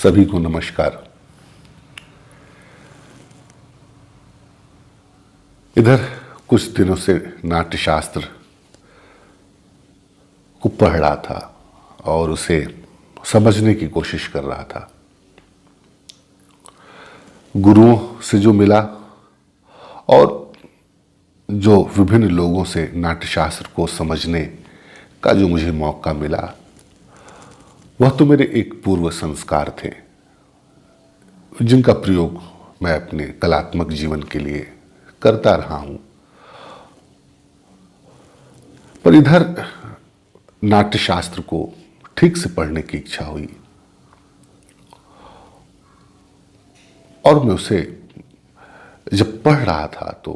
सभी को नमस्कार। इधर कुछ दिनों से नाट्यशास्त्र को पढ़ रहा था और उसे समझने की कोशिश कर रहा था। गुरुओं से जो मिला और जो विभिन्न लोगों से नाट्यशास्त्र को समझने का जो मुझे मौका मिला, वह तो मेरे एक पूर्व संस्कार थे जिनका प्रयोग मैं अपने कलात्मक जीवन के लिए करता रहा हूं। पर इधर नाट्यशास्त्र को ठीक से पढ़ने की इच्छा हुई और मैं उसे जब पढ़ रहा था तो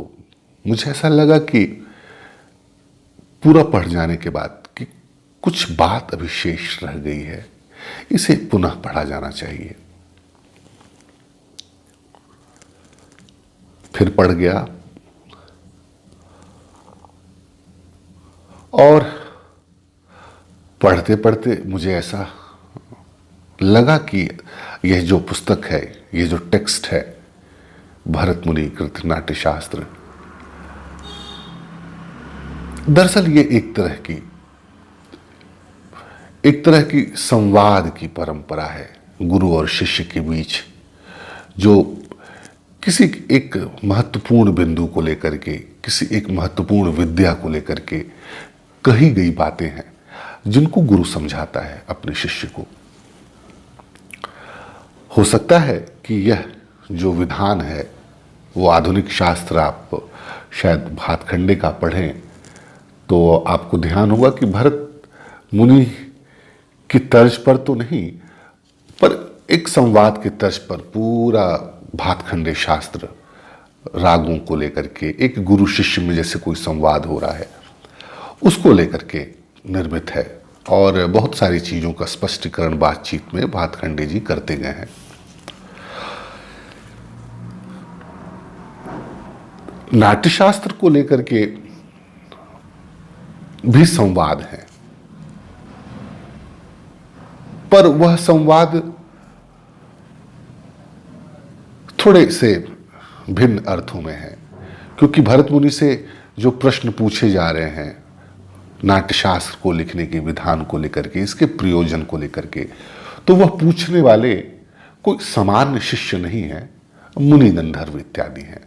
मुझे ऐसा लगा कि पूरा पढ़ जाने के बाद कि कुछ बात अभी शेष रह गई है, इसे पुनः पढ़ा जाना चाहिए। फिर पढ़ गया और पढ़ते पढ़ते मुझे ऐसा लगा कि यह जो पुस्तक है, यह जो टेक्स्ट है, भरत मुनि कृत नाट्यशास्त्र, दरअसल ये एक तरह की संवाद की परंपरा है गुरु और शिष्य के बीच, जो किसी एक महत्वपूर्ण बिंदु को लेकर के, किसी एक महत्वपूर्ण विद्या को लेकर के कही गई बातें हैं जिनको गुरु समझाता है अपने शिष्य को। हो सकता है कि यह जो विधान है वो आधुनिक शास्त्र आप शायद भातखंडे का पढ़ें तो आपको ध्यान होगा कि भरत मुनि की तर्ज पर तो नहीं, पर एक संवाद की तर्ज पर पूरा भातखंडे शास्त्र रागों को लेकर के, एक गुरु शिष्य में जैसे कोई संवाद हो रहा है उसको लेकर के निर्मित है और बहुत सारी चीजों का स्पष्टीकरण बातचीत में भातखंडे जी करते गए हैं। नाट्यशास्त्र को लेकर के भी संवाद है, पर वह संवाद थोड़े से भिन्न अर्थों में है, क्योंकि भरत मुनि से जो प्रश्न पूछे जा रहे हैं नाट्यशास्त्र को लिखने के विधान को लेकर के, इसके प्रयोजन को लेकर के, तो वह पूछने वाले कोई सामान्य शिष्य नहीं है, मुनि गंधर्व इत्यादि हैं।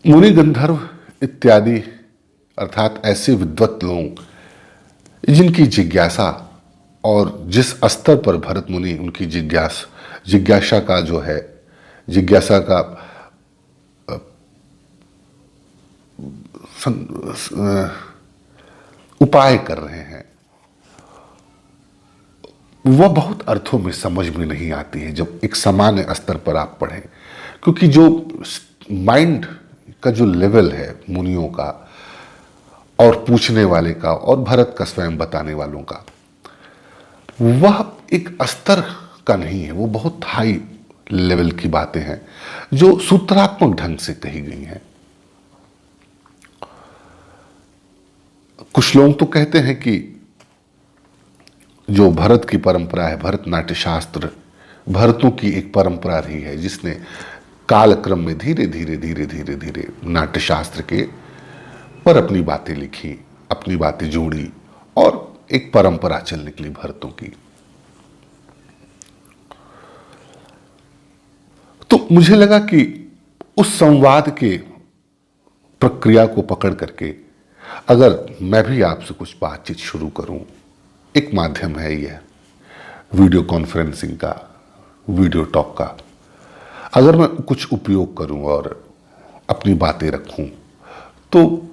मुनि गंधर्व इत्यादि अर्थात ऐसे विद्वत लोग जिनकी जिज्ञासा और जिस स्तर पर भरत मुनि उनकी जिज्ञासा का जो है, जिज्ञासा का उपाय कर रहे हैं, वह बहुत अर्थों में समझ में नहीं आती है जब एक सामान्य स्तर पर आप पढ़ें, क्योंकि जो माइंड का जो लेवल है मुनियों का और पूछने वाले का और भरत का स्वयं बताने वालों का, वह एक स्तर का नहीं है, वो बहुत हाई लेवल की बातें हैं जो सूत्रात्मक ढंग से कही गई हैं। कुछ लोग तो कहते हैं कि जो भरत की परंपरा है, भरत नाट्यशास्त्र भरतों की एक परंपरा रही है जिसने कालक्रम में धीरे धीरे धीरे धीरे धीरे नाट्यशास्त्र के पर अपनी बातें लिखी, अपनी बातें जोड़ी और एक परंपरा चल निकली भरतों की। तो मुझे लगा कि उस संवाद के प्रक्रिया को पकड़ करके अगर मैं भी आपसे कुछ बातचीत शुरू करूं, एक माध्यम है यह वीडियो कॉन्फ्रेंसिंग का, वीडियो टॉक का, अगर मैं कुछ उपयोग करूं और अपनी बातें रखूं तो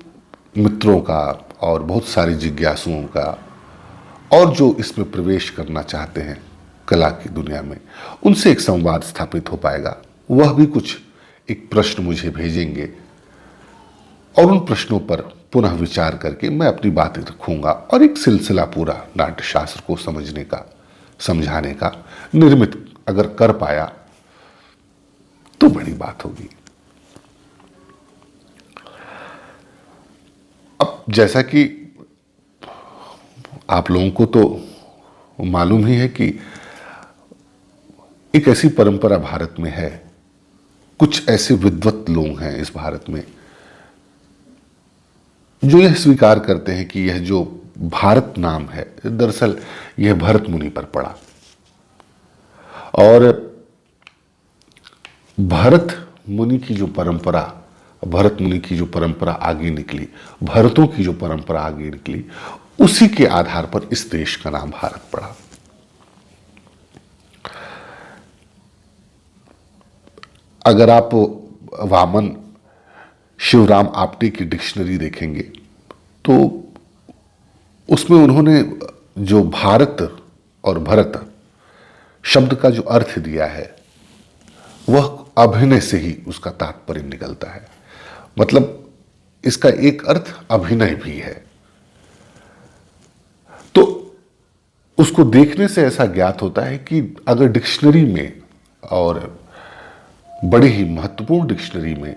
मित्रों का और बहुत सारे जिज्ञासुओं का और जो इसमें प्रवेश करना चाहते हैं कला की दुनिया में, उनसे एक संवाद स्थापित हो पाएगा। वह भी कुछ एक प्रश्न मुझे भेजेंगे और उन प्रश्नों पर पुनः विचार करके मैं अपनी बातें रखूंगा और एक सिलसिला पूरा नाट्यशास्त्र को समझने का, समझाने का निर्मित अगर कर पाया तो बड़ी बात होगी। अब जैसा कि आप लोगों को तो मालूम ही है कि एक ऐसी परंपरा भारत में है, कुछ ऐसे विद्वत लोग हैं इस भारत में जो यह स्वीकार करते हैं कि यह जो भारत नाम है दरअसल यह भरत मुनि पर पड़ा, और भरत मुनि की जो परंपरा, भरत मुनि की जो परंपरा आगे निकली, भरतों की जो परंपरा आगे निकली, उसी के आधार पर इस देश का नाम भारत पड़ा। अगर आप वामन शिवराम आपटे की डिक्शनरी देखेंगे तो उसमें उन्होंने जो भारत और भरत शब्द का जो अर्थ दिया है वह अभिनय से ही उसका तात्पर्य निकलता है। मतलब इसका एक अर्थ अभिनय भी है। तो उसको देखने से ऐसा ज्ञात होता है कि अगर डिक्शनरी में, और बड़ी ही महत्वपूर्ण डिक्शनरी में,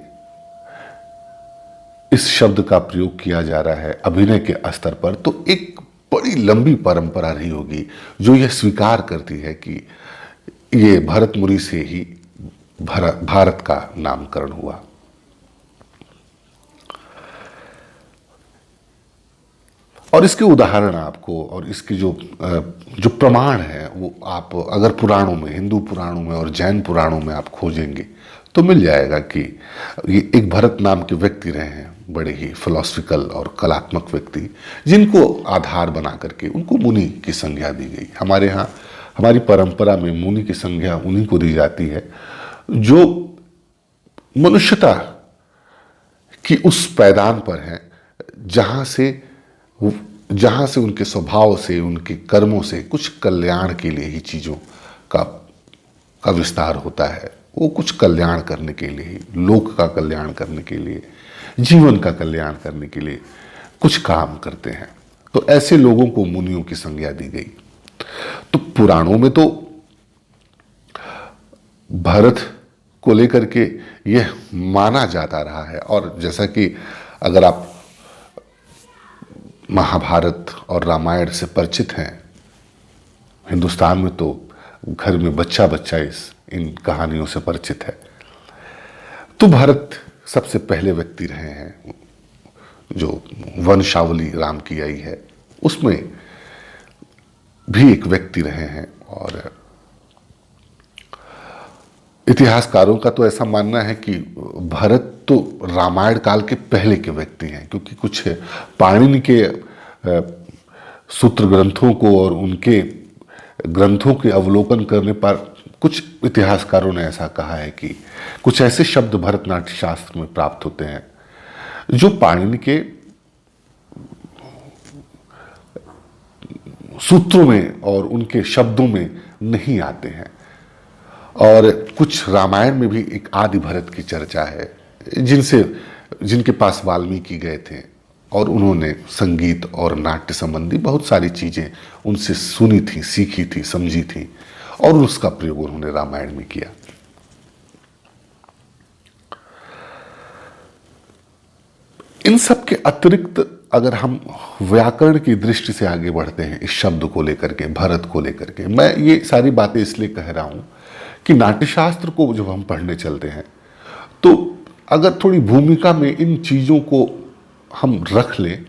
इस शब्द का प्रयोग किया जा रहा है अभिनय के स्तर पर, तो एक बड़ी लंबी परंपरा रही होगी जो यह स्वीकार करती है कि ये भरत मुनि से ही भारत का नामकरण हुआ। और इसके उदाहरण आपको, और इसके जो प्रमाण है वो आप अगर पुराणों में, हिंदू पुराणों में और जैन पुराणों में आप खोजेंगे तो मिल जाएगा कि ये एक भरत नाम के व्यक्ति रहे हैं, बड़े ही फिलोसफिकल और कलात्मक व्यक्ति, जिनको आधार बना करके उनको मुनि की संज्ञा दी गई। हमारे यहाँ हमारी परंपरा में मुनि की संज्ञा उन्हीं को दी जाती है जो मनुष्यता की उस पैदान पर है जहाँ से उनके स्वभाव से, उनके कर्मों से कुछ कल्याण के लिए ही चीज़ों का विस्तार होता है। वो कुछ कल्याण करने के लिए, लोक का कल्याण करने के लिए, जीवन का कल्याण करने के लिए कुछ काम करते हैं। तो ऐसे लोगों को मुनियों की संज्ञा दी गई। तो पुराणों में तो भरत को लेकर के यह माना जाता रहा है। और जैसा कि अगर आप महाभारत और रामायण से परिचित हैं, हिंदुस्तान में तो घर में बच्चा बच्चा इन कहानियों से परिचित है। तो भरत सबसे पहले व्यक्ति रहे हैं। जो वंशावली राम की आई है उसमें भी एक व्यक्ति रहे हैं। और इतिहासकारों का तो ऐसा मानना है कि भरत तो रामायण काल के पहले के व्यक्ति हैं, क्योंकि कुछ पाणिनि के सूत्र ग्रंथों को और उनके ग्रंथों के अवलोकन करने पर कुछ इतिहासकारों ने ऐसा कहा है कि कुछ ऐसे शब्द भरतनाट्य शास्त्र में प्राप्त होते हैं जो पाणिनि के सूत्रों में और उनके शब्दों में नहीं आते हैं। और कुछ रामायण में भी एक आदि भरत की चर्चा है जिनके पास वाल्मीकि गए थे और उन्होंने संगीत और नाट्य संबंधी बहुत सारी चीजें उनसे सुनी थी, सीखी थी, समझी थी, और उसका प्रयोग उन्होंने रामायण में किया। इन सब के अतिरिक्त अगर हम व्याकरण की दृष्टि से आगे बढ़ते हैं इस शब्द को लेकर के, भरत को लेकर के, मैं ये सारी बातें इसलिए कह रहा हूं कि नाट्यशास्त्र को जब हम पढ़ने चलते हैं तो अगर थोड़ी भूमिका में इन चीजों को हम रख लें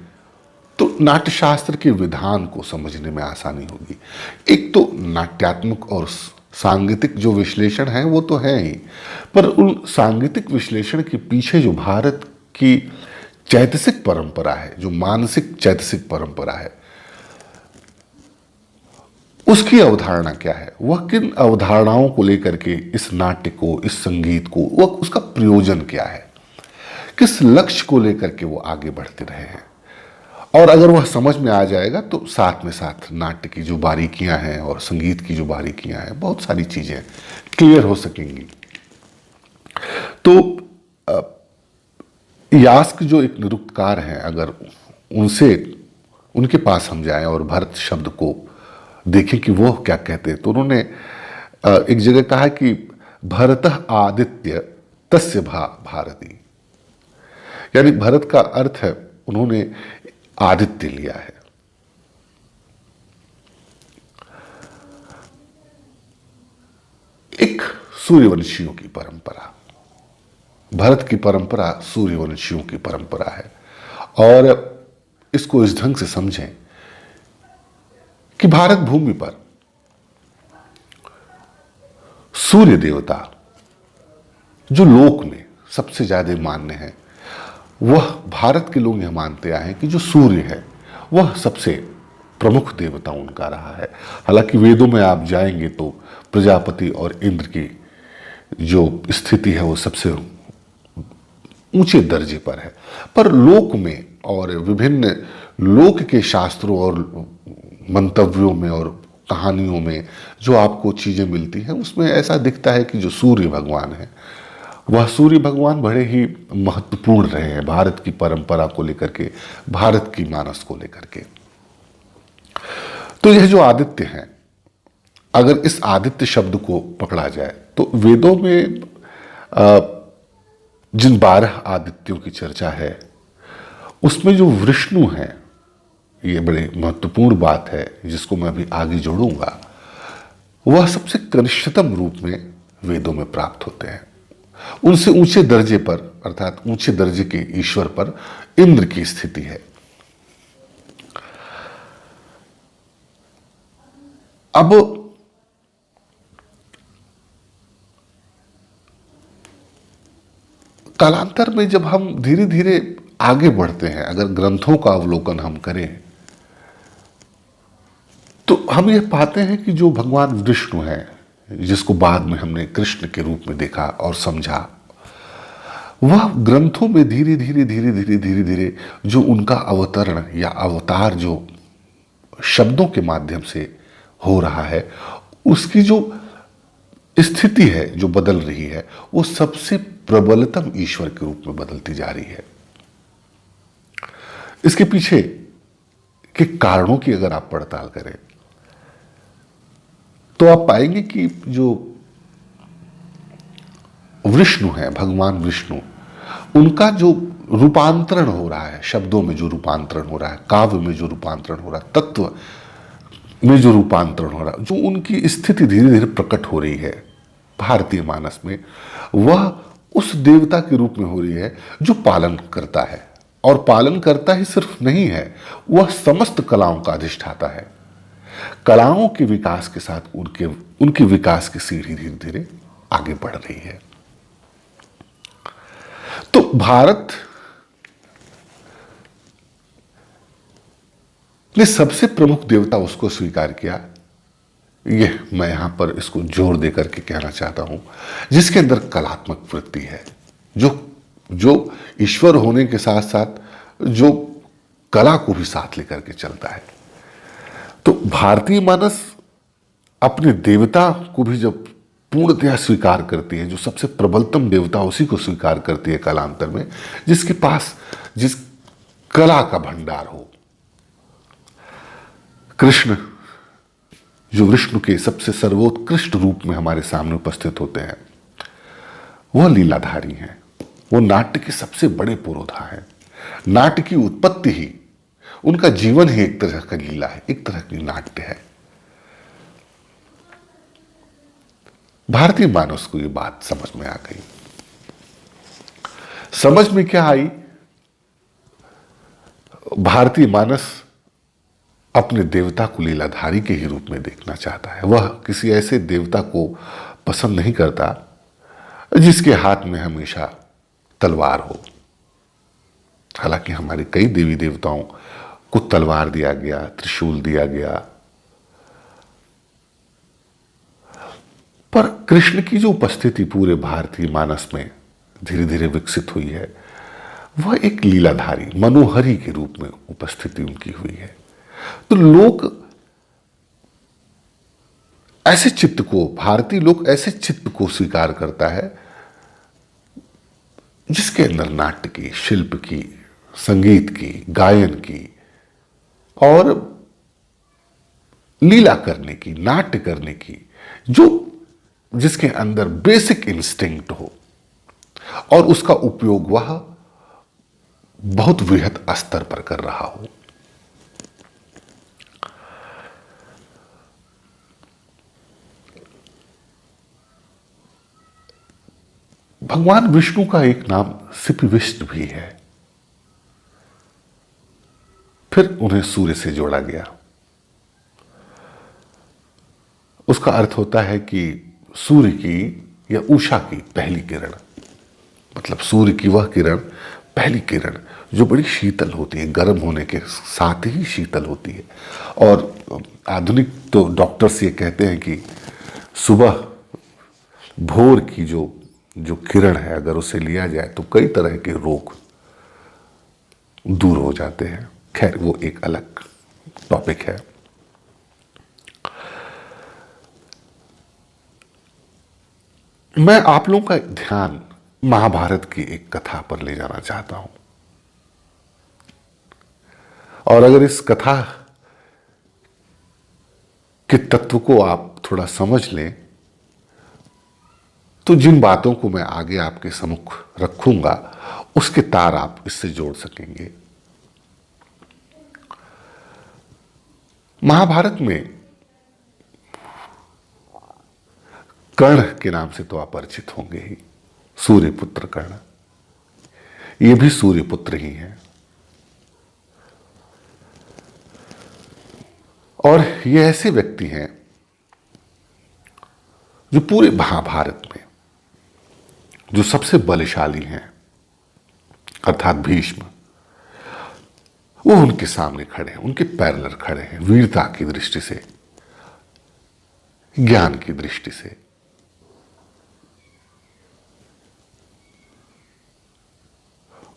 तो नाट्यशास्त्र के विधान को समझने में आसानी होगी। एक तो नाट्यात्मक और सांगीतिक जो विश्लेषण है वो तो है ही, पर उन सांगीतिक विश्लेषण के पीछे जो भारत की चैतसिक परंपरा है, जो मानसिक चैतसिक परंपरा है, उसकी अवधारणा क्या है, वह किन अवधारणाओं को लेकर के इस नाट्य को, इस संगीत को, वह उसका प्रयोजन क्या है, किस लक्ष्य को लेकर के वो आगे बढ़ते रहे हैं। और अगर वह समझ में आ जाएगा तो साथ में साथ नाट्य की जो बारीकियां हैं और संगीत की जो बारीकियां हैं, बहुत सारी चीजें क्लियर हो सकेंगी। तो यास्क जो एक निरुक्तकार हैं, अगर उनके पास हम जाएं और भरत शब्द को देखें कि वो क्या कहते हैं, तो उन्होंने एक जगह कहा कि भरतः आदित्य तस्य भारती, यानी भरत का अर्थ है, उन्होंने आदित्य लिया है। एक सूर्यवंशियों की परंपरा, भारत की परंपरा सूर्यवंशियों की परंपरा है। और इसको इस ढंग से समझें कि भारत भूमि पर सूर्य देवता जो लोक में सबसे ज्यादा मान्य है, वह भारत के लोग यह मानते आए हैं कि जो सूर्य है वह सबसे प्रमुख देवता उनका रहा है। हालांकि वेदों में आप जाएंगे तो प्रजापति और इंद्र की जो स्थिति है वो सबसे ऊंचे दर्जे पर है। पर लोक में और विभिन्न लोक के शास्त्रों और मंतव्यों में और कहानियों में जो आपको चीजें मिलती हैं उसमें ऐसा दिखता है कि जो सूर्य भगवान है वह सूर्य भगवान बड़े ही महत्वपूर्ण रहे हैं भारत की परंपरा को लेकर के, भारत की मानस को लेकर के। तो यह जो आदित्य है, अगर इस आदित्य शब्द को पकड़ा जाए तो वेदों में जिन 12 आदित्यों की चर्चा है उसमें जो विष्णु है, ये बड़े महत्वपूर्ण बात है जिसको मैं अभी आगे जोड़ूंगा, वह सबसे कनिष्ठतम रूप में वेदों में प्राप्त होते हैं। उनसे ऊंचे दर्जे पर अर्थात ऊंचे दर्जे के ईश्वर पर इंद्र की स्थिति है। अब कालांतर में जब हम धीरे धीरे आगे बढ़ते हैं, अगर ग्रंथों का अवलोकन हम करें तो हम ये पाते हैं कि जो भगवान विष्णु है, जिसको बाद में हमने कृष्ण के रूप में देखा और समझा, वह ग्रंथों में धीरे धीरे धीरे धीरे धीरे धीरे जो उनका अवतरण या अवतार जो शब्दों के माध्यम से हो रहा है, उसकी जो स्थिति है जो बदल रही है वो सबसे प्रबलतम ईश्वर के रूप में बदलती जा रही है। इसके पीछे के कारणों की अगर आप पड़ताल करें तो आप पाएंगे कि जो विष्णु है, भगवान विष्णु, उनका जो रूपांतरण हो रहा है, शब्दों में जो रूपांतरण हो रहा है, काव्य में जो रूपांतरण हो रहा है, तत्व में जो रूपांतरण हो रहा है, जो उनकी स्थिति धीरे धीरे प्रकट हो रही है भारतीय मानस में, वह उस देवता के रूप में हो रही है जो पालन करता है। और पालन करता ही सिर्फ नहीं है, वह समस्त कलाओं का अधिष्ठाता है। कलाओं के विकास के साथ उनके विकास की सीढ़ी धीरे धीरे आगे बढ़ रही है। तो भारत ने सबसे प्रमुख देवता उसको स्वीकार किया, यह मैं यहां पर इसको जोर देकर के कहना चाहता हूं, जिसके अंदर कलात्मक वृत्ति है, जो ईश्वर होने के साथ साथ जो कला को भी साथ लेकर के चलता है। तो भारतीय मानस अपने देवता को भी जब पूर्णतया स्वीकार करती है, जो सबसे प्रबलतम देवता उसी को स्वीकार करती है कालांतर में, जिसके पास जिस कला का भंडार हो। कृष्ण जो विष्णु के सबसे सर्वोत्कृष्ट रूप में हमारे सामने उपस्थित होते हैं, वह लीलाधारी हैं, वो नाट्य के सबसे बड़े पुरोधा हैं। नाट्य की उत्पत्ति ही, उनका जीवन ही एक तरह का लीला है, एक तरह की नाट्य है। भारतीय मानस को ये बात समझ में आ गई। समझ में क्या आई? भारतीय मानस अपने देवता को लीलाधारी के ही रूप में देखना चाहता है। वह किसी ऐसे देवता को पसंद नहीं करता जिसके हाथ में हमेशा तलवार हो। हालांकि हमारे कई देवी देवताओं को तलवार दिया गया, त्रिशूल दिया गया, पर कृष्ण की जो उपस्थिति पूरे भारतीय मानस में धीरे धीरे विकसित हुई है, वह एक लीलाधारी मनोहरी के रूप में उपस्थिति उनकी हुई है। तो लोग ऐसे चित्त को, भारतीय लोग ऐसे चित्त को स्वीकार करता है जिसके अंदर नाट्य की, शिल्प की, संगीत की, गायन की और लीला करने की, नाट्य करने की, जिसके अंदर बेसिक इंस्टिंक्ट हो और उसका उपयोग वह बहुत वृहत स्तर पर कर रहा हो। भगवान विष्णु का एक नाम सिपिविष्ट भी है। फिर उन्हें सूर्य से जोड़ा गया। उसका अर्थ होता है कि सूर्य की या उषा की पहली किरण, मतलब सूर्य की वह किरण, पहली किरण जो बड़ी शीतल होती है, गर्म होने के साथ ही शीतल होती है। और आधुनिक तो डॉक्टर्स ये कहते हैं कि सुबह भोर की जो किरण है, अगर उसे लिया जाए तो कई तरह के रोग दूर हो जाते हैं। खैर, वो एक अलग टॉपिक है। मैं आप लोगों का ध्यान महाभारत की एक कथा पर ले जाना चाहता हूं, और अगर इस कथा के तत्व को आप थोड़ा समझ लें तो जिन बातों को मैं आगे आपके सम्मुख रखूंगा उसके तार आप इससे जोड़ सकेंगे। महाभारत में कर्ण के नाम से तो आप परिचित होंगे ही, सूर्यपुत्र कर्ण। ये भी सूर्यपुत्र ही हैं। और ये ऐसे व्यक्ति हैं जो पूरे महाभारत में जो सबसे बलशाली हैं, अर्थात भीष्म, वो उनके सामने खड़े हैं, उनके पैरेलल खड़े हैं, वीरता की दृष्टि से, ज्ञान की दृष्टि से।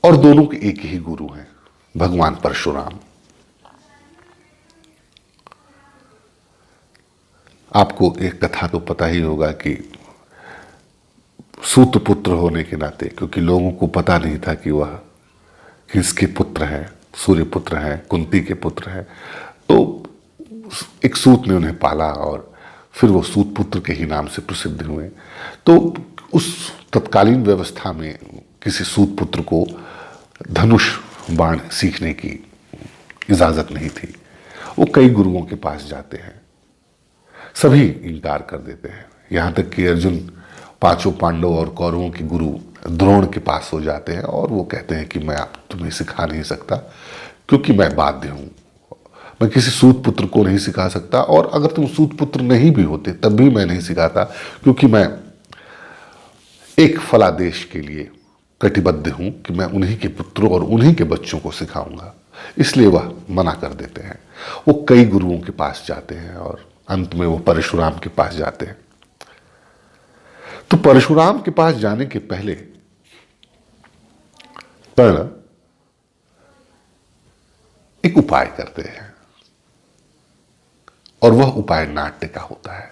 और दोनों के एक ही गुरु हैं, भगवान परशुराम। आपको एक कथा तो पता ही होगा कि सूत पुत्र होने के नाते, क्योंकि लोगों को पता नहीं था कि वह किसके पुत्र हैं, सूर्य पुत्र हैं, कुंती के पुत्र हैं, तो एक सूत ने उन्हें पाला और फिर वो सूत पुत्र के ही नाम से प्रसिद्ध हुए। तो उस तत्कालीन व्यवस्था में किसी सूत पुत्र को धनुष बाण सीखने की इजाजत नहीं थी। वो कई गुरुओं के पास जाते हैं, सभी इनकार कर देते हैं। यहां तक कि अर्जुन पांचों पांडव और कौरवों के गुरु द्रोण के पास हो जाते हैं और वो कहते हैं कि मैं आप तुम्हें सिखा नहीं सकता, क्योंकि मैं बाध्य हूं, मैं किसी सूत पुत्र को नहीं सिखा सकता। और अगर तुम सूत पुत्र नहीं भी होते तब भी मैं नहीं सिखाता, क्योंकि मैं एक फलादेश के लिए कटिबद्ध हूं कि मैं उन्हीं के पुत्रों और उन्हीं के बच्चों को सिखाऊंगा। इसलिए वह मना कर देते हैं। वो कई गुरुओं के पास जाते हैं और अंत में वो परशुराम के पास जाते हैं। तो परशुराम के पास जाने के पहले कर्ण एक उपाय करते हैं, और वह उपाय नाट्य का होता है।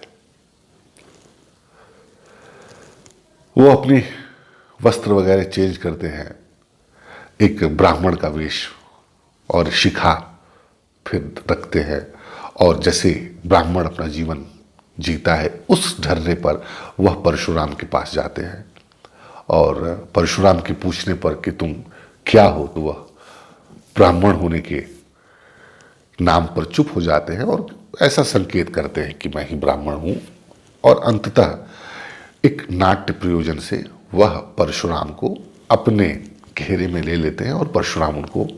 वो अपनी वस्त्र वगैरह चेंज करते हैं, एक ब्राह्मण का वेश और शिखा फिर रखते हैं, और जैसे ब्राह्मण अपना जीवन जीता है उस ढर्रे पर वह परशुराम के पास जाते हैं। और परशुराम के पूछने पर कि तुम क्या हो, तो वह ब्राह्मण होने के नाम पर चुप हो जाते हैं और ऐसा संकेत करते हैं कि मैं ही ब्राह्मण हूं। और अंततः एक नाट्य प्रयोजन से वह परशुराम को अपने घेरे में ले लेते हैं और परशुराम उनको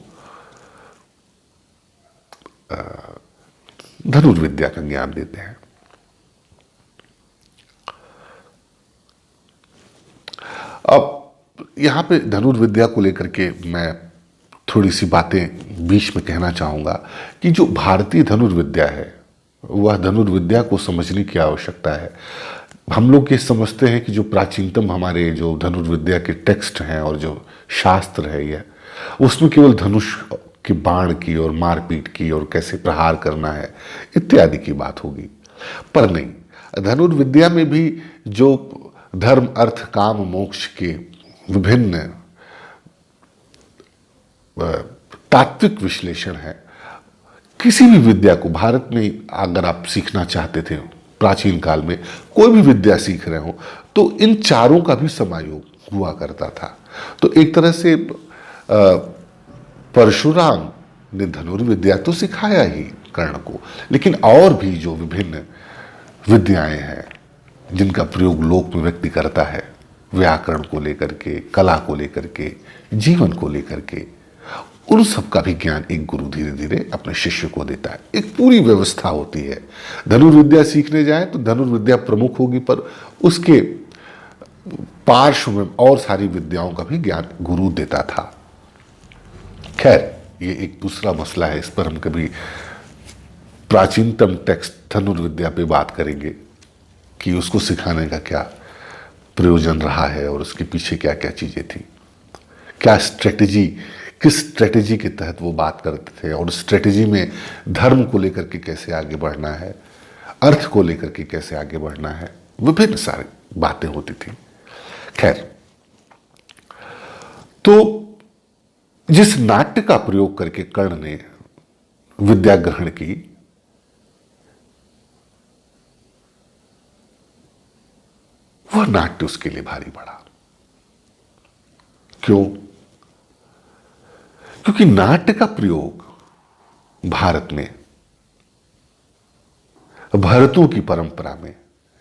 धनुर्विद्या का ज्ञान देते हैं। अब यहां पे धनुर्विद्या को लेकर के मैं थोड़ी सी बातें बीच में कहना चाहूंगा कि जो भारतीय धनुर्विद्या है, वह धनुर्विद्या को समझने की आवश्यकता है। हम लोग ये समझते हैं कि जो प्राचीनतम हमारे जो धनुर्विद्या के टेक्स्ट हैं और जो शास्त्र है, यह उसमें केवल धनुष के बाण की और मारपीट की और कैसे प्रहार करना है इत्यादि की बात होगी। पर नहीं, धनुर्विद्या में भी जो धर्म अर्थ काम मोक्ष के विभिन्न तात्विक विश्लेषण है। किसी भी विद्या को भारत में अगर आप सीखना चाहते थे, प्राचीन काल में कोई भी विद्या सीख रहे हो, तो इन चारों का भी समायोग हुआ करता था। तो एक तरह से परशुराम ने धनुर्विद्या तो सिखाया ही कर्ण को, लेकिन और भी जो विभिन्न विद्याएं हैं जिनका प्रयोग लोक में व्यक्ति करता है, व्याकरण को लेकर के, कला को लेकर के, जीवन को लेकर के, उन सब का भी ज्ञान एक गुरु धीरे धीरे अपने शिष्य को देता है। एक पूरी व्यवस्था होती है। धनुर्विद्या सीखने जाए तो धनुर्विद्या प्रमुख होगी, पर उसके पार्श्व में और सारी विद्याओं का भी ज्ञान गुरु देता था। खैर, ये एक दूसरा मसला है, इस पर हम कभी प्राचीनतम टेक्स्ट धनुर्विद्या पे बात करेंगे कि उसको सिखाने का क्या प्रयोजन रहा है और उसके पीछे क्या क्या चीजें थी, क्या स्ट्रेटेजी, किस स्ट्रेटेजी के तहत वो बात करते थे, और स्ट्रेटेजी में धर्म को लेकर के कैसे आगे बढ़ना है, अर्थ को लेकर के कैसे आगे बढ़ना है, विभिन्न सारी बातें होती थी। खैर, तो जिस नाट्य का प्रयोग करके कर्ण ने विद्या ग्रहण की, वह नाट्य उसके लिए भारी पड़ा। क्यों? क्योंकि नाट्य का प्रयोग भारत में, भरतों की परंपरा में,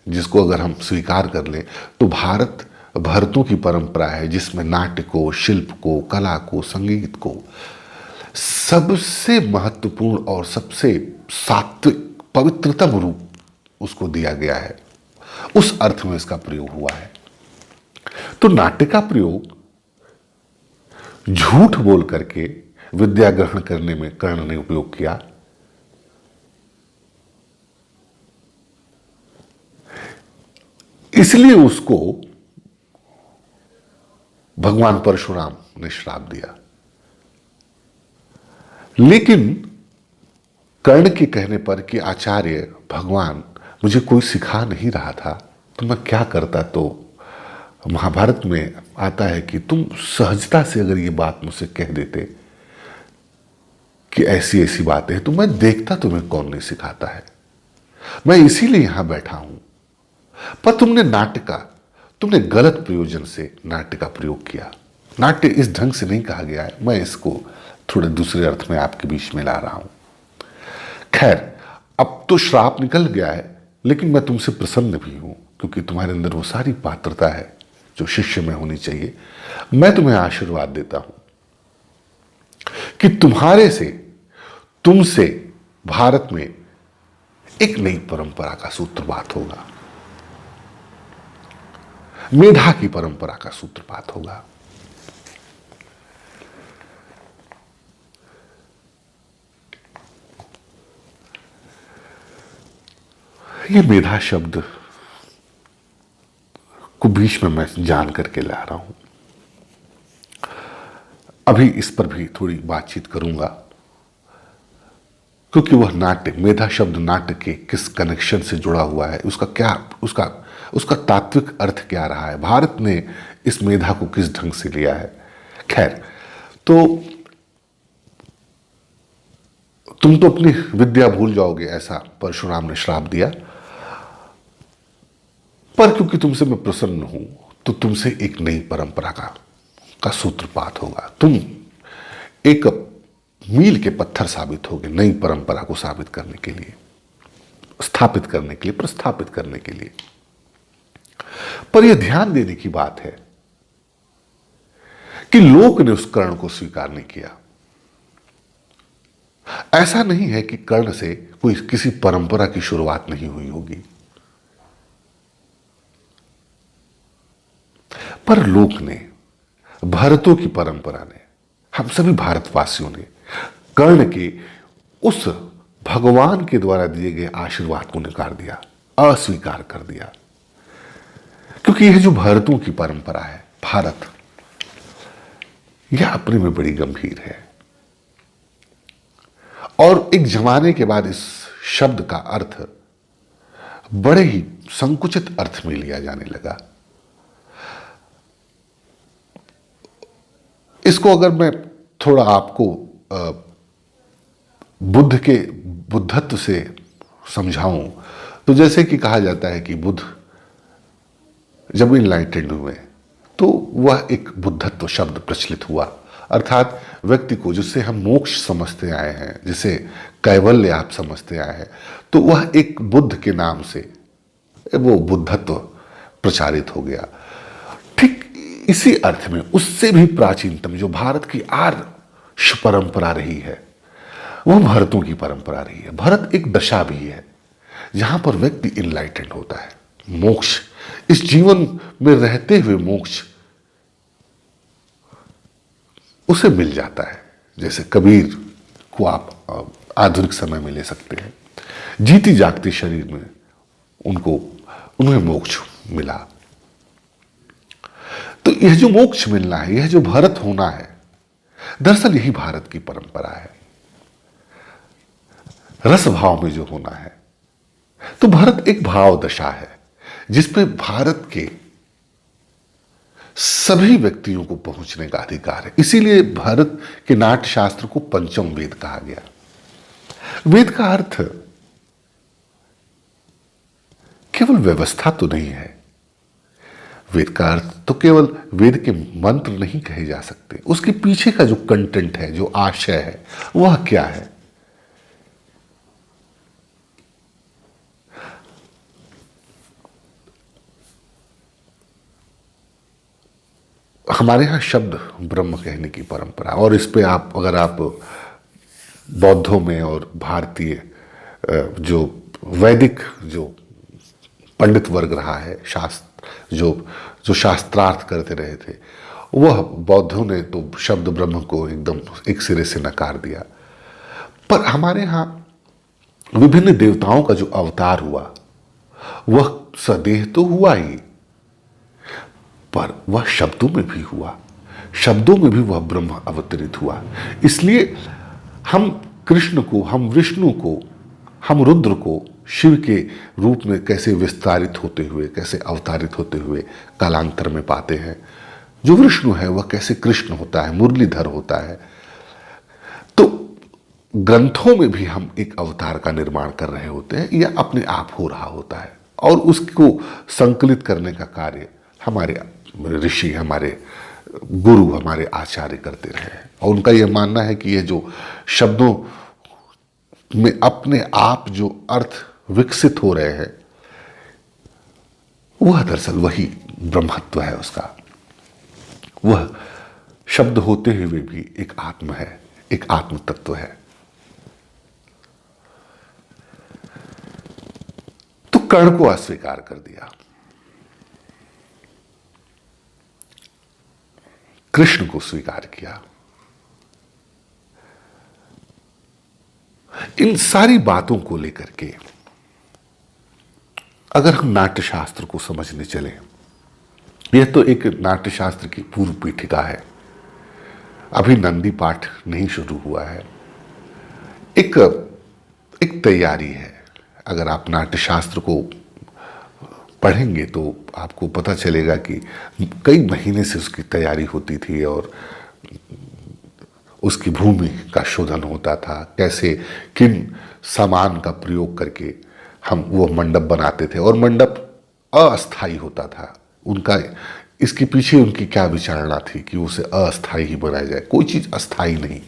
जिसको अगर हम स्वीकार कर लें तो भारत भरतों की परंपरा है, जिसमें नाट्य को, शिल्प को, कला को, संगीत को सबसे महत्वपूर्ण और सबसे सात्विक पवित्रतम रूप उसको दिया गया है। उस अर्थ में इसका प्रयोग हुआ है। तो नाट्य का प्रयोग झूठ बोल करके विद्या ग्रहण करने में कर्ण ने उपयोग किया। इसलिए उसको भगवान परशुराम ने श्राप दिया। लेकिन कर्ण के कहने पर कि आचार्य भगवान मुझे कोई सिखा नहीं रहा था तो मैं क्या करता, तो महाभारत में आता है कि तुम सहजता से अगर ये बात मुझसे कह देते कि ऐसी ऐसी बातें हैं, तो मैं देखता तुम्हें कौन नहीं सिखाता है, मैं इसीलिए यहां बैठा हूं। पर तुमने गलत प्रयोजन से नाट्य का प्रयोग किया। नाट्य इस ढंग से नहीं कहा गया है, मैं इसको थोड़े दूसरे अर्थ में आपके बीच में ला रहा हूं। खैर, अब तो श्राप निकल गया है, लेकिन मैं तुमसे प्रसन्न भी हूं क्योंकि तुम्हारे अंदर वो सारी पात्रता है जो शिष्य में होनी चाहिए। मैं तुम्हें आशीर्वाद देता हूं कि तुमसे भारत में एक नई परंपरा का सूत्रपात होगा, मेधा की परंपरा का सूत्रपात होगा। ये मेधा शब्द को बीच में मैं जान करके ला रहा हूं। अभी इस पर भी थोड़ी बातचीत करूंगा क्योंकि वह नाट्य, मेधा शब्द नाट्य के किस कनेक्शन से जुड़ा हुआ है, उसका तात्विक अर्थ क्या रहा है, भारत ने इस मेधा को किस ढंग से लिया है। खैर, तो तुम तो अपनी विद्या भूल जाओगे, ऐसा परशुराम ने श्राप दिया। पर क्योंकि तुमसे मैं प्रसन्न हूं तो तुमसे एक नई परंपरा का सूत्रपात होगा। तुम एक मील के पत्थर साबित होगे नई परंपरा को साबित करने के लिए, स्थापित करने के लिए, प्रस्थापित करने के लिए। पर यह ध्यान देने की बात है कि लोक ने उस कर्ण को स्वीकार नहीं किया। ऐसा नहीं है कि कर्ण से कोई किसी परंपरा की शुरुआत नहीं हुई होगी, पर लोक ने, भरतों की परंपरा ने, हम सभी भारतवासियों ने कर्ण के उस भगवान के द्वारा दिए गए आशीर्वाद को नकार दिया, अस्वीकार कर दिया। क्योंकि यह जो भारतों की परंपरा है, भारत, यह अपने में बड़ी गंभीर है। और एक जमाने के बाद इस शब्द का अर्थ बड़े ही संकुचित अर्थ में लिया जाने लगा। इसको अगर मैं थोड़ा आपको बुद्ध के बुद्धत्व से समझाऊं तो जैसे कि कहा जाता है कि बुद्ध जब इनलाइटेंड हुए तो वह एक बुद्धत्व शब्द प्रचलित हुआ, अर्थात व्यक्ति को जिससे हम मोक्ष समझते आए हैं, जिसे कैवल्य आप समझते आए हैं, तो वह एक बुद्ध के नाम से वो बुद्धत्व प्रचारित हो गया। ठीक इसी अर्थ में उससे भी प्राचीनतम जो भारत की आर्ष परंपरा रही है वह भरतों की परंपरा रही है। भरत एक दशा भी है जहां पर व्यक्ति इनलाइटेंड होता है, मोक्ष, इस जीवन में रहते हुए मोक्ष उसे मिल जाता है। जैसे कबीर को आप आधुनिक समय में ले सकते हैं, जीती जागती शरीर में उन्हें मोक्ष मिला। तो यह जो मोक्ष मिलना है, यह जो भरत होना है, दरअसल यही भारत की परंपरा है। रस भाव में जो होना है, तो भरत एक भाव दशा है जिस पे भारत के सभी व्यक्तियों को पहुंचने का अधिकार है। इसीलिए भारत के नाट्य शास्त्र को पंचम वेद कहा गया। वेद का अर्थ केवल व्यवस्था तो नहीं है, वेद का अर्थ तो केवल वेद के मंत्र नहीं कहे जा सकते, उसके पीछे का जो कंटेंट है, जो आशय है, वह क्या है। हमारे यहां शब्द ब्रह्म कहने की परंपरा, और इस पे अगर आप बौद्धों में और भारतीय जो वैदिक जो पंडित वर्ग रहा है, शास्त्र जो शास्त्रार्थ करते रहे थे, वह बौद्धों ने तो शब्द ब्रह्म को एकदम एक सिरे से नकार दिया। पर हमारे यहाँ विभिन्न देवताओं का जो अवतार हुआ वह सदेह तो हुआ ही, पर वह शब्दों में भी हुआ, शब्दों में भी वह ब्रह्म अवतरित हुआ। इसलिए हम कृष्ण को, हम विष्णु को, हम रुद्र को शिव के रूप में कैसे विस्तारित होते हुए, कैसे अवतारित होते हुए कालांतर में पाते हैं। जो विष्णु है वह कैसे कृष्ण होता है, मुरलीधर होता है। तो ग्रंथों में भी हम एक अवतार का निर्माण कर रहे होते हैं, यह अपने आप हो रहा होता है, और उसको संकलित करने का कार्य हमारे ऋषि, हमारे गुरु, हमारे आचार्य करते रहे हैं। और उनका यह मानना है कि यह जो शब्दों में अपने आप जो अर्थ विकसित हो रहे हैं, वह दरअसल वही ब्रह्मत्व है उसका। वह शब्द होते हुए भी एक आत्म है, एक आत्म तत्व है। तो कर्ण को अस्वीकार कर दिया, कृष्ण को स्वीकार किया। इन सारी बातों को लेकर के अगर हम नाट्यशास्त्र को समझने चले, यह तो एक नाट्यशास्त्र की पूर्व पीठिका है, अभी नंदी पाठ नहीं शुरू हुआ है, एक तैयारी है। अगर आप नाट्यशास्त्र को पढ़ेंगे तो आपको पता चलेगा कि कई महीने से उसकी तैयारी होती थी और उसकी भूमि का शोधन होता था, कैसे किन सामान का प्रयोग करके हम वो मंडप बनाते थे, और मंडप अस्थाई होता था। उनका इसके पीछे उनकी क्या विचारणा थी कि उसे अस्थाई ही बनाया जाए, कोई चीज़ अस्थाई नहीं,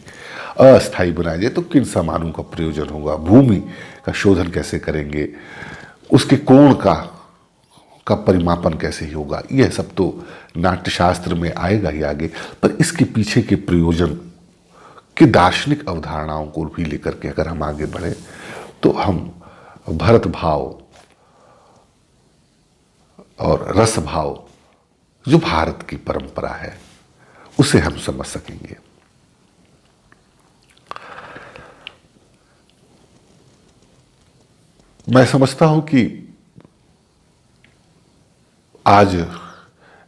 अस्थाई बनाया जाए तो किन सामानों का प्रयोजन होगा, भूमि का शोधन कैसे करेंगे, उसके कोण का परिमापन कैसे ही होगा। यह सब तो नाट्यशास्त्र में आएगा ही आगे, पर इसके पीछे के प्रयोजन कि दार्शनिक अवधारणाओं को भी लेकर के अगर हम आगे बढ़े तो हम भरत भाव और रस भाव जो भारत की परंपरा है उसे हम समझ सकेंगे। मैं समझता हूं कि आज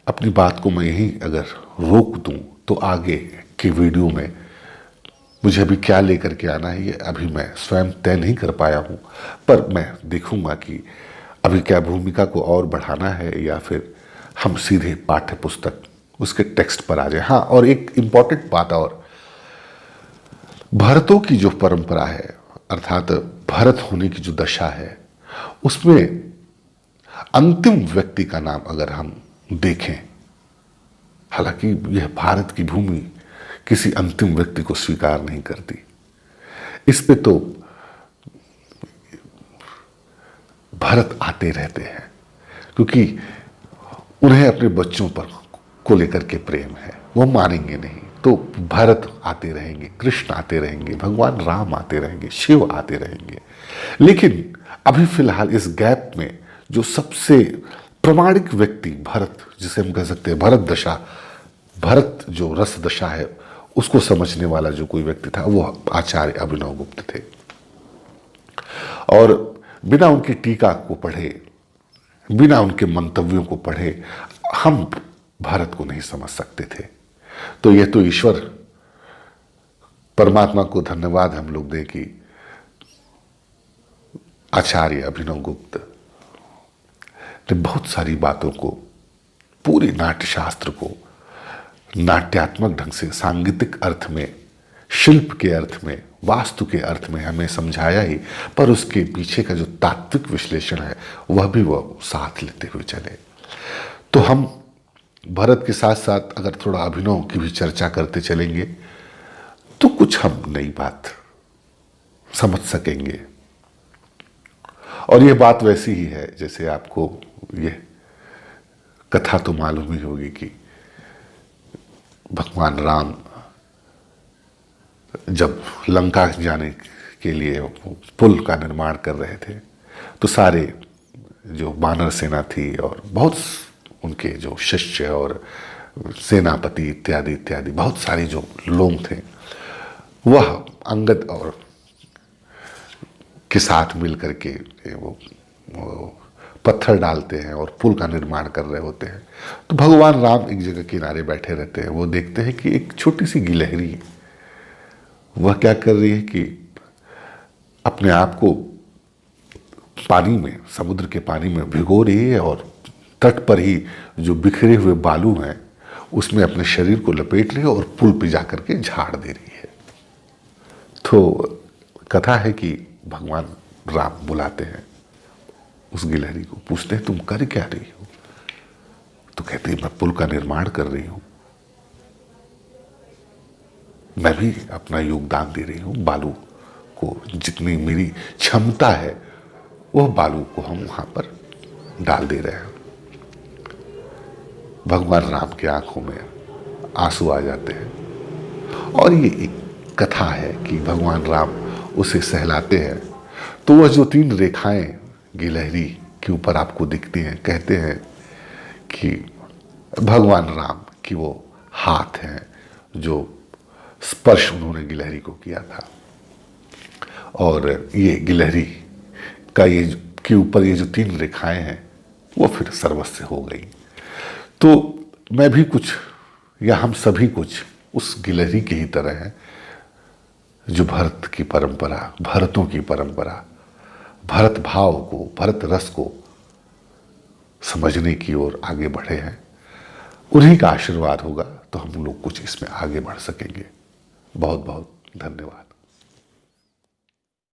अपनी बात को मैं यहीं अगर रोक दूं तो आगे के वीडियो में मुझे अभी क्या लेकर के आना है ये अभी मैं स्वयं तय नहीं कर पाया हूं, पर मैं देखूंगा कि अभी क्या भूमिका को और बढ़ाना है या फिर हम सीधे पाठ्य पुस्तक उसके टेक्स्ट पर आ जाए। हाँ, और एक इंपॉर्टेंट बात और, भरतों की जो परंपरा है अर्थात भरत होने की जो दशा है उसमें अंतिम व्यक्ति का नाम अगर हम देखें, हालांकि यह भारत की भूमि किसी अंतिम व्यक्ति को स्वीकार नहीं करती, इस पे तो भरत आते रहते हैं क्योंकि उन्हें अपने बच्चों पर को लेकर के प्रेम है, वो मानेंगे नहीं। तो भरत आते रहेंगे, कृष्ण आते रहेंगे, भगवान राम आते रहेंगे, शिव आते रहेंगे। लेकिन अभी फिलहाल इस गैप में जो सबसे प्रमाणिक व्यक्ति भरत, जिसे हम कह सकते हैं भरत दशा, भरत जो रस दशा है उसको समझने वाला जो कोई व्यक्ति था वो आचार्य अभिनव गुप्त थे। और बिना उनकी टीका को पढ़े, बिना उनके मंतव्यों को पढ़े हम भारत को नहीं समझ सकते थे। तो यह तो ईश्वर परमात्मा को धन्यवाद हम लोग दें कि आचार्य अभिनव गुप्त ने बहुत सारी बातों को, पूरे नाट्यशास्त्र को नाट्यात्मक ढंग से, सांगीतिक अर्थ में, शिल्प के अर्थ में, वास्तु के अर्थ में हमें समझाया ही, पर उसके पीछे का जो तात्विक विश्लेषण है वह भी वह साथ लेते हुए चले। तो हम भरत के साथ साथ अगर थोड़ा अभिनव की भी चर्चा करते चलेंगे तो कुछ हम नई बात समझ सकेंगे। और यह बात वैसी ही है जैसे आपको यह कथा तो मालूम ही होगी कि भगवान राम जब लंका जाने के लिए पुल का निर्माण कर रहे थे तो सारे जो वानर सेना थी और बहुत उनके जो शिष्य और सेनापति इत्यादि इत्यादि बहुत सारे जो लोग थे वह अंगद और के साथ मिल करके वो पत्थर डालते हैं और पुल का निर्माण कर रहे होते हैं। तो भगवान राम एक जगह किनारे बैठे रहते हैं। वो देखते हैं कि एक छोटी सी गिलहरी वह क्या कर रही है कि अपने आप को पानी में, समुद्र के पानी में भिगो रही है और तट पर ही जो बिखरे हुए बालू हैं उसमें अपने शरीर को लपेट रही है और पुल पे जा करके झाड़ दे रही है। तो कथा है कि भगवान राम बुलाते हैं उस गिलहरी को, पूछते हैं तुम कर क्या रही हो? तो कहती है मैं पुल का निर्माण कर रही हूं, मैं भी अपना योगदान दे रही हूं, बालू को जितनी मेरी क्षमता है वह बालू को हम वहां पर डाल दे रहे हैं। भगवान राम की आंखों में आंसू आ जाते हैं और ये एक कथा है कि भगवान राम उसे सहलाते हैं तो वह जो 3 रेखाएं गिलहरी के ऊपर आपको दिखती हैं, कहते हैं कि भगवान राम की वो हाथ हैं जो स्पर्श उन्होंने गिलहरी को किया था। और ये गिलहरी का ये के ऊपर ये जो 3 रेखाएं हैं वो फिर सर्वस्व हो गई। तो मैं भी कुछ, या हम सभी कुछ उस गिलहरी की ही तरह हैं जो भरत की परंपरा, भरतों की परंपरा, भरत भाव को, भरत रस को समझने की ओर आगे बढ़े हैं। उन्हीं का आशीर्वाद होगा तो हम लोग कुछ इसमें आगे बढ़ सकेंगे। बहुत बहुत धन्यवाद।